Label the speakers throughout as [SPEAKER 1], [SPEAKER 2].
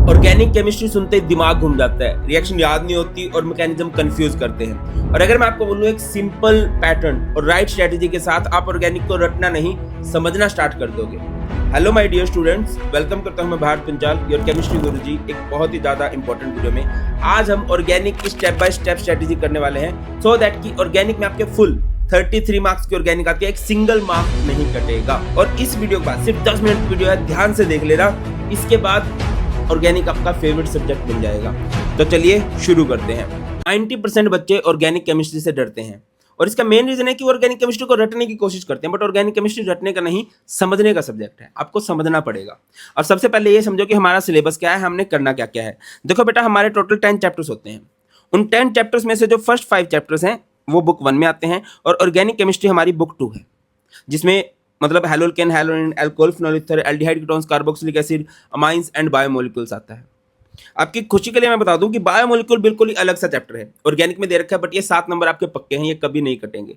[SPEAKER 1] Organic chemistry सुनते ही दिमाग घूम जाता है, रिएक्शन याद नहीं होती और मैकेनिज्म कंफ्यूज करते हैं। और अगर मैं आपको बोलूं एक सिंपल पैटर्न और राइट स्ट्रेटजी के साथ आप ऑर्गेनिक को रटना नहीं, समझना स्टार्ट कर दोगे। Hello my dear students, welcome करता हूं मैं भारत पंचाल, योर केमिस्ट्री गुरुजी, एक बहुत ही ज्यादा इंपॉर्टेंट वीडियो में। आज हम ऑर्गेनिक की स्टेप बाय स्टेप स्ट्रेटजी करने वाले हैं, सो दैट कि ऑर्गेनिक में आपके फुल 33 मार्क्स की ऑर्गेनिक आती है, एक सिंगल मार्क नहीं कटेगा। और इस वीडियो के बाद सिर्फ 10 मिनट वीडियो है, ध्यान से देख लेना। इसके बाद ऑर्गेनिक आपका फेवरेट सब्जेक्ट बन जाएगा। तो चलिए शुरू करते हैं। 90% बच्चे ऑर्गेनिक केमिस्ट्री से डरते हैं और इसका मेन रीजन है कि ऑर्गेनिक केमिस्ट्री को रटने की कोशिश करते हैं, बट ऑर्गेनिक केमिस्ट्री रटने का नहीं, समझने का सब्जेक्ट है। आपको समझना पड़ेगा। और सबसे पहले ये समझो कि हमारा सिलेबस क्या है, हमने करना क्या क्या है। देखो बेटा, हमारे टोटल 10 चैप्टर्स होते हैं। उन 10 चैप्टर्स में से जो फर्स्ट 5 चैप्टर्स हैं वो बुक 1 में आते हैं और ऑर्गेनिक केमिस्ट्री हमारी बुक 2 है, जिसमें मतलब haloalkane, haloarene, alcohol, phenol ether, aldehyde ketones, carboxylic acid, amines and biomolecules आता है। आपकी खुशी के लिए मैं बता दूं कि बायोमोलिक्यूल बिल्कुल ही अलग सा चैप्टर है, ऑर्गेनिक में दे रखा है, बट ये 7 नंबर आपके पक्के हैं, ये कभी नहीं कटेंगे।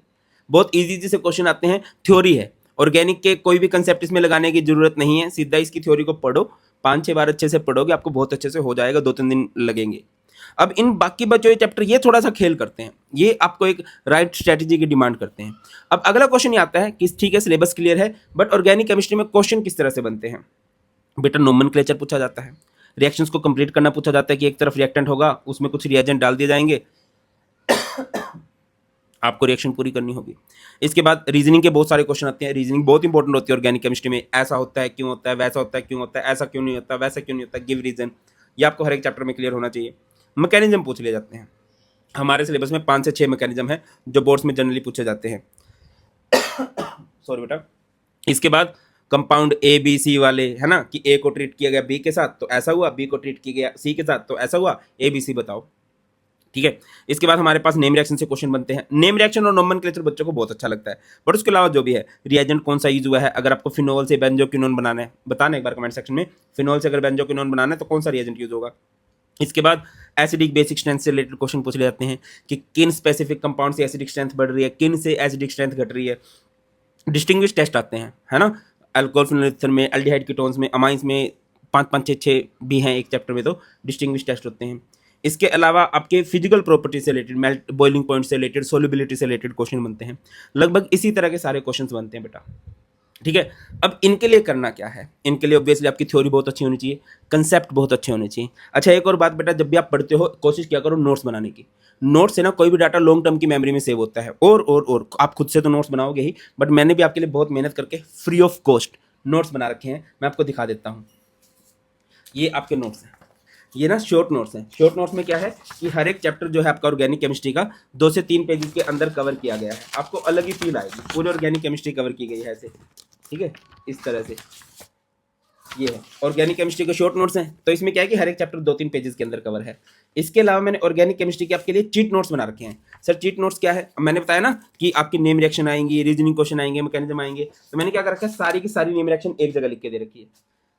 [SPEAKER 1] बहुत इजी से क्वेश्चन आते हैं, थ्योरी है। ऑर्गेनिक के कोई भी कंसेप्ट इसमें लगाने की जरूरत नहीं है, सीधा इसकी थ्योरी को पढ़ो, 5-6 बार अच्छे से पढ़ोगे, आपको बहुत अच्छे से हो जाएगा, 2-3 दिन लगेंगे। अब इन बाकी बचे हुए चैप्टर ये थोड़ा सा खेल करते हैं, ये आपको एक राइट स्ट्रेटजी की डिमांड करते हैं। अब अगला क्वेश्चन ये आता है कि ठीक है सिलेबस क्लियर है, बट ऑर्गेनिक केमिस्ट्री में क्वेश्चन किस तरह से बनते हैं। बेटा, नोमेनक्लेचर पूछा जाता है, रिएक्शंस को कंप्लीट करना पूछा जाता है कि एक तरफ रिएक्टेंट होगा, उसमें कुछ रिएजेंट डाल दिए जाएंगे, आपको रिएक्शन पूरी करनी होगी। इसके बाद रीजनिंग के बहुत सारे क्वेश्चन आते हैं। रीजनिंग बहुत इंपॉर्टेंट होती है ऑर्गेनिक केमिस्ट्री में। ऐसा होता है क्यों होता है, वैसा होता है क्यों होता है, ऐसा क्यों नहीं होता, वैसा क्यों नहीं होता, गिव रीजन। ये आपको हर एक चैप्टर में क्लियर होना चाहिए। मैकेनिज्म पूछ लिए जाते हैं। हमारे सिलेबस में 5 से 6 मैकेनिज्म है जो बोर्ड्स में जनरली पूछे जाते हैं। सॉरी बेटा। इसके बाद कंपाउंड ए बी सी वाले है ना, कि ए को ट्रीट किया गया बी के साथ तो ऐसा हुआ, बी को ट्रीट किया गया सी के साथ तो ऐसा हुआ, ए बी सी बताओ। ठीक है। इसके बाद हमारे पास नेम रिएक्शन से क्वेश्चन बनते हैं। नेम रिएक्शन और नोमेनक्लेचर बच्चों को बहुत अच्छा लगता है, बट उसके अलावा जो भी है, रिएजेंट कौन सा यूज हुआ है, अगर आपको फिनोल से बेंजोक्विनोन बनाना है, बताना एक बार कमेंट सेक्शन में। फिनोल से अगर बेंजोक्विनोन बनाना है तो कौन सा रिएजेंट यूज होगा। इसके बाद एसिडिक बेसिक स्ट्रेंथ से रिलेटेड क्वेश्चन पूछ ले जाते हैं कि किन स्पेसिफिक कंपाउंड से एसिडिक स्ट्रेंथ बढ़ रही है, किन से एसिडिक स्ट्रेंथ घट रही है। डिस्टिंग्विश टेस्ट आते हैं, है ना, अल्कोहल, फिनोल ईथर में, एल्डिहाइड कीटोन्स में, अमाइंस में, 5-5-6 भी हैं एक चैप्टर में, तो डिस्टिंग्विश टेस्ट होते हैं। इसके अलावा आपके फिजिकल प्रॉपर्टी से रिलेटेड, मेल्ट बॉइलिंग पॉइंट से रिलेटेड, सोल्युबिलिटी से रिलेटेड क्वेश्चन बनते हैं। लगभग इसी तरह के सारे क्वेश्चंस बनते हैं बेटा। ठीक है। अब इनके लिए करना क्या है, इनके लिए ऑब्वियसली आपकी थ्योरी बहुत अच्छी होनी चाहिए, कंसेप्ट बहुत अच्छे होने चाहिए। अच्छा, एक और बात बेटा, जब भी आप पढ़ते हो कोशिश किया करो नोट्स बनाने की। नोट्स से ना कोई भी डाटा लॉन्ग टर्म की मेमोरी में सेव होता है। और आप खुद से तो नोट्स बनाओगे ही, बट मैंने भी आपके लिए बहुत मेहनत करके फ्री ऑफ कॉस्ट नोट्स बना रखे हैं, मैं आपको दिखा देता हूँ। ये आपके नोट्स हैं, ये ना शॉर्ट नोट्स हैं। शॉर्ट नोट्स में क्या है कि हर एक चैप्टर जो है आपका ऑर्गेनिक केमिस्ट्री का 2 से 3 पेजेस के अंदर कवर किया गया है। आपको अलग ही फील आएगी, पूरी ऑर्गेनिक केमिस्ट्री कवर की गई है ऐसे। ठीक है, इस तरह से ये है ऑर्गेनिक केमिस्ट्री के शॉर्ट नोट्स हैं। तो इसमें क्या है कि हर एक चैप्टर 2-3 पेजेस के अंदर कवर है। इसके अलावा मैंने ऑर्गेनिक केमिस्ट्री के आपके लिए चीट नोट्स बना रखे हैं। सर चीट नोट्स क्या है, मैंने बताया ना कि आपकी नेम रिएक्शन आएंगी, रीजनिंग क्वेश्चन आएंगे, मैकेनिज्म आएंगे, तो मैंने क्या कर रखा है, सारी की सारी नेम रिएक्शन एक जगह लिख के दे रखी है।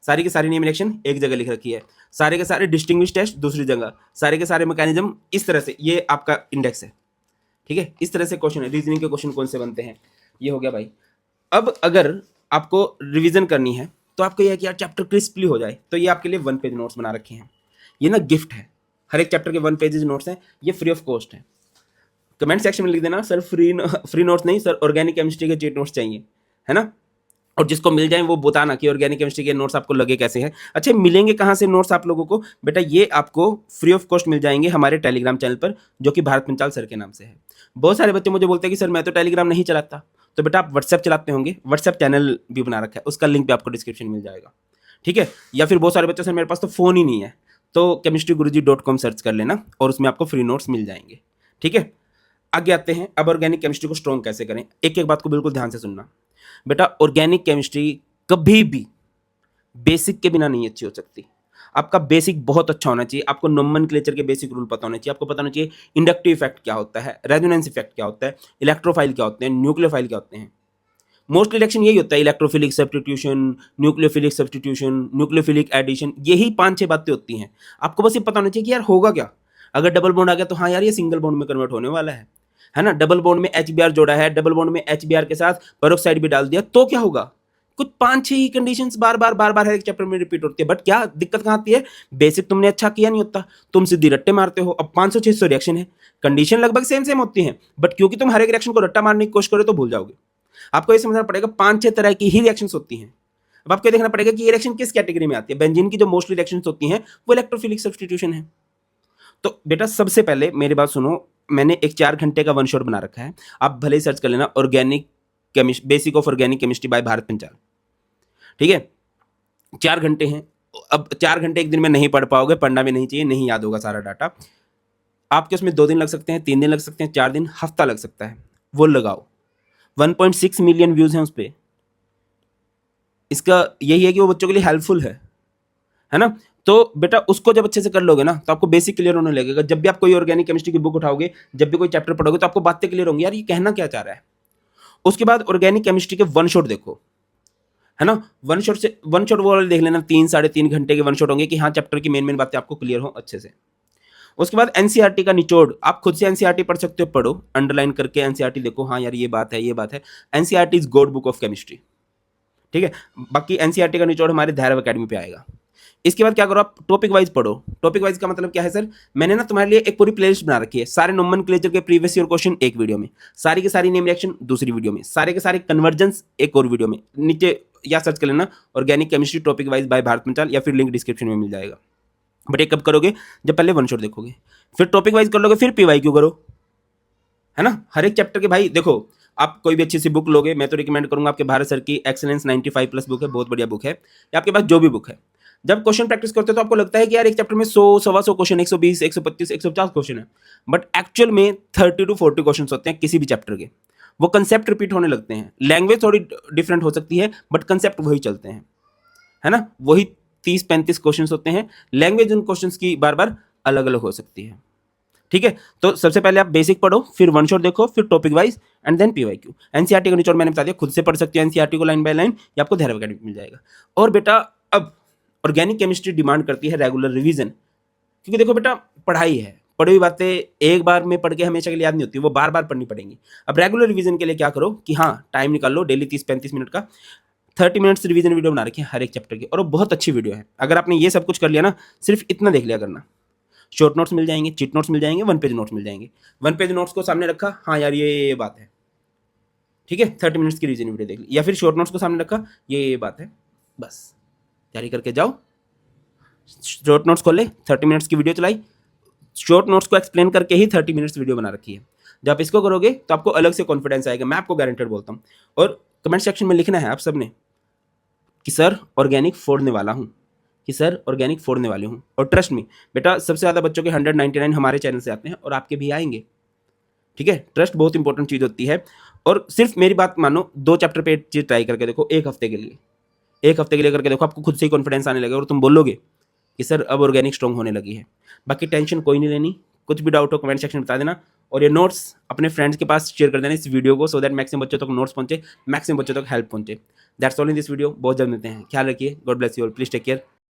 [SPEAKER 1] सारी की सारी नेम रिएक्शन एक जगह लिख रखी है, सारे के सारे डिस्टिंग्विश टेस्ट दूसरी जगह, सारे के सारे मैकेनिज्म इस तरह से। ये आपका इंडेक्स है। ठीक है, इस तरह से क्वेश्चन है। रीजनिंग के क्वेश्चन कौन से बनते हैं, ये हो गया भाई। अब अगर आपको रिवीजन करनी है तो आपको यह कि यार चैप्टर क्रिस्पली हो जाए, तो ये आपके लिए 1 पेज नोट्स बना रखे हैं। ये ना गिफ्ट है, हर एक चैप्टर के 1 पेजेस नोट्स हैं, ये फ्री ऑफ कॉस्ट है। कमेंट सेक्शन में लिख देना सर फ्री नोट्स नहीं सर, ऑर्गेनिक केमिस्ट्री के चीट नोट्स चाहिए, है ना। और जिसको मिल जाए वो बताना कि ऑर्गेनिक केमिस्ट्री के नोट्स आपको लगे कैसे हैं। अच्छा, मिलेंगे कहाँ से नोट्स आप लोगों को बेटा, ये आपको फ्री ऑफ कॉस्ट मिल जाएंगे हमारे टेलीग्राम चैनल पर, जो कि भारत पंचाल सर के नाम से है। बहुत सारे बच्चे मुझे बोलते हैं कि सर मैं तो टेलीग्राम नहीं चलाता, तो बेटा आप व्हाट्सएप चलाते होंगे, व्हाट्सएप चैनल भी बना रखा है, उसका लिंक भी आपको डिस्क्रिप्शन में मिल जाएगा। ठीक है। या फिर बहुत सारे बच्चे सर मेरे पास तो फ़ोन ही नहीं है, तो chemistryguruji.com सर्च कर लेना और उसमें आपको फ्री नोट्स मिल जाएंगे। ठीक है। आगे आते हैं, अब ऑर्गेनिक केमिस्ट्री को स्ट्रॉन्ग कैसे करें। एक एक बात को बिल्कुल ध्यान से सुनना बेटा, ऑर्गेनिक केमिस्ट्री कभी भी बेसिक के बिना नहीं अच्छी हो सकती। आपका बेसिक बहुत अच्छा होना चाहिए, आपको नोमेनक्लेचर के बेसिक रूल पता होने चाहिए, आपको पता होना चाहिए इंडक्टिव इफेक्ट क्या होता है, रेजोनेंस इफेक्ट क्या होता है, इलेक्ट्रोफाइल क्या होते हैं, न्यूक्लियोफाइल क्या होते हैं। मोस्टली रिएक्शन यही होता है, electrophilic substitution, nucleophilic substitution, nucleophilic addition, यही 5-6 बातें होती हैं। आपको बस ये पता होना चाहिए कि यार होगा क्या। अगर डबल बॉन्ड आ गया तो हाँ यार ये सिंगल बॉन्ड में कन्वर्ट होने वाला है ना। डबल बॉन्ड में HBr जोड़ा है, डबल बॉन्ड में HBr के साथ पेरोक्साइड भी डाल दिया तो क्या होगा, कुछ 5-6 ही कंडीशंस बार बार हर एक चैप्टर में रिपीट होती है। बट क्या दिक्कत कहाँ आती है, बेसिक तुमने अच्छा किया नहीं होता, तुम सीधी रट्टे मारते हो। अब 500-600 रिएक्शन है, कंडीशन लगभग सेम होती है, बट क्योंकि तुम हर एक रिएक्शन को रट्टा मारने की कोशिश करो तो भूल जाओगे। आपको ये समझना पड़ेगा 5-6 तरह की ही रिएक्शंस होती हैं। अब आपको देखना पड़ेगा कि ये रिएक्शन किस कैटेगरी में आती है। बेंजीन की जो मोस्टली रिएक्शंस होती हैं वो इलेक्ट्रोफिलिक सब्स्टिट्यूशन है। तो बेटा सबसे पहले मेरी बात सुनो, मैंने एक 4 घंटे का वन शॉट बना रखा है, आप भले ही सर्च कर लेना, organic chemistry, basic of organic chemistry by Bharat Panchal. ठीक है, 4 घंटे हैं। अब 4 घंटे एक दिन में नहीं पढ़ पाओगे, पढ़ना भी नहीं चाहिए, नहीं याद होगा सारा डाटा। आपके उसमें 2 दिन लग सकते हैं, 3 दिन लग सकते हैं, 4 दिन, हफ्ता लग सकता है, वो लगाओ। 1.6 मिलियन व्यूज हैं उस पर। इसका यही है कि वो बच्चों के लिए हेल्पफुल है ना। तो बेटा उसको जब अच्छे से कर लोगे ना तो आपको बेसिक क्लियर होने लगेगा। जब भी आप कोई ऑर्गेनिक केमिस्ट्री की बुक उठाओगे, जब भी कोई चैप्टर पढ़ोगे तो आपको बातें क्लियर होंगी, यार ये कहना क्या चाह रहा है। उसके बाद ऑर्गेनिक केमिस्ट्री के वन शॉट देखो, है ना। वन शॉट वो वाले देख लेना, 3-3.5 घंटे के वन शॉट होंगे कि हाँ चैप्टर की मेन बातें आपको क्लियर हो अच्छे से। उसके बाद एनसीईआरटी का निचोड़, आप खुद से एनसीईआरटी पढ़ सकते हो, पढ़ो अंडरलाइन करके एनसीईआरटी देखो, हाँ यार ये बात है। NCERT is God book of chemistry. ठीक है, बाकी एनसीईआरटी का निचोड़ हमारे धैर्य अकेडमी पे आएगा। इसके बाद क्या करो, आप टॉपिक वाइज पढ़ो। टॉपिक वाइज का मतलब क्या है सर, मैंने ना तुम्हारे लिए एक पूरी प्लेलिस्ट बना रखी है। सारे नोमेनक्लेचर के प्रीवियस ईयर क्वेश्चन एक वीडियो में, सारी के सारी नेम रिएक्शन दूसरी वीडियो में, सारे के सारे कन्वर्जेंस एक और वीडियो में। नीचे या सर्च कर लेना organic chemistry topic wise by Bharat Panchal, या फिर लिंक डिस्क्रिप्शन में मिल जाएगा। बट ये कब करोगे, जब पहले वन शॉट देखोगे, फिर टॉपिक वाइज कर लोगे, फिर पीवाईक्यू करो, है ना। हर एक चैप्टर के भाई देखो, आप कोई भी अच्छी सी बुक लोगे, मैं तो रिकमेंड करूंगा आपके भारत सर की एक्सेलेंस 95+ बुक है, बहुत बढ़िया बुक है। या आपके पास जो भी बुक है, जब क्वेश्चन प्रैक्टिस करते हो तो आपको लगता है कि यार एक चैप्टर में 100-125 क्वेश्चन, 120, 125, 150 क्वेश्चन है, बट एक्चुअल में 30-40 क्वेश्चन होते हैं किसी भी चैप्टर के। वो कंसेप्ट रिपीट होने लगते हैं, लैंग्वेज थोड़ी डिफरेंट हो सकती है बट कंसेप्ट वही चलते हैं, है ना। वही 30-35 क्वेश्चन होते हैं, लैंग्वेज उन क्वेश्चन की बार बार अलग अलग हो सकती है। ठीक है, तो सबसे पहले आप बेसिक पढ़ो, फिर वन शॉट देखो, फिर topic wise and then PYQ. NCERT का निचोड़ मैंने बता दिया, खुद से पढ़ सकते हो एनसीईआरटी को लाइन बाय लाइन, या आपको धैर्य अकेडमी मिल जाएगा। और बेटा अब ऑर्गेनिक केमिस्ट्री डिमांड करती है रेगुलर रिवीजन, क्योंकि देखो बेटा पढ़ाई है, पढ़ी हुई बातें एक बार में पढ़ के हमेशा के लिए याद नहीं होती, वो बार बार पढ़नी पड़ेंगी। अब रेगुलर रिवीजन के लिए क्या करो कि हाँ टाइम निकाल लो, डेली 30-35 मिनट का 30 मिनट्स रिवीजन वीडियो बना रखी है हर एक चैप्टर की, और वो बहुत अच्छी वीडियो है। अगर आपने ये सब कुछ कर लिया ना, सिर्फ इतना देख लिया करना, शॉर्ट नोट्स मिल जाएंगे, चिट नोट्स मिल जाएंगे, 1 पेज नोट्स मिल जाएंगे। 1 पेज नोट्स को सामने रखा, हाँ यार ये बात है, ठीक है, 30 मिनट्स की रिवीजन वीडियो देख ली, या फिर शॉर्ट नोट्स को सामने रखा, ये बात है, बस तैयारी करके जाओ। शॉर्ट नोट्स खोले, 30 मिनट्स की वीडियो चलाई, शॉर्ट नोट्स को एक्सप्लेन करके ही 30 मिनट्स वीडियो बना रखी है। जब आप इसको करोगे तो आपको अलग से कॉन्फिडेंस आएगा, मैं आपको गारंटेड बोलता हूँ। और कमेंट सेक्शन में लिखना है आप सबने कि सर ऑर्गेनिक फोड़ने वाला हूँ, कि सर ऑर्गेनिक फोड़ने वाले हूँ। और ट्रस्ट मी बेटा, सबसे ज़्यादा बच्चों के 199 हमारे चैनल से आते हैं, और आपके भी आएंगे। ठीक है, ट्रस्ट बहुत इंपॉर्टेंट चीज़ होती है। और सिर्फ मेरी बात मानो, 2 चैप्टर पे चीज़ ट्राई करके देखो, एक हफ्ते के लिए करके देखो, आपको खुद से ही कॉन्फिडेंस आने लगेगा और तुम बोलोगे कि सर अब ऑर्गेनिक स्ट्रॉन्ग होने लगी है। बाकी टेंशन कोई नहीं लेनी, कुछ भी डाउट हो कमेंट सेक्शन में बता देना, और ये नोट्स अपने फ्रेंड्स के पास शेयर कर देना इस वीडियो को, सो दैट मैक्सिमम बच्चों तक नोट्स पहुंचे, मैक्सिमम बच्चों तक हेल्प पहुंचे। That's all in this video. बहुत जल्द मिलते हैं, ख्याल रखिए, god bless you all, please take care.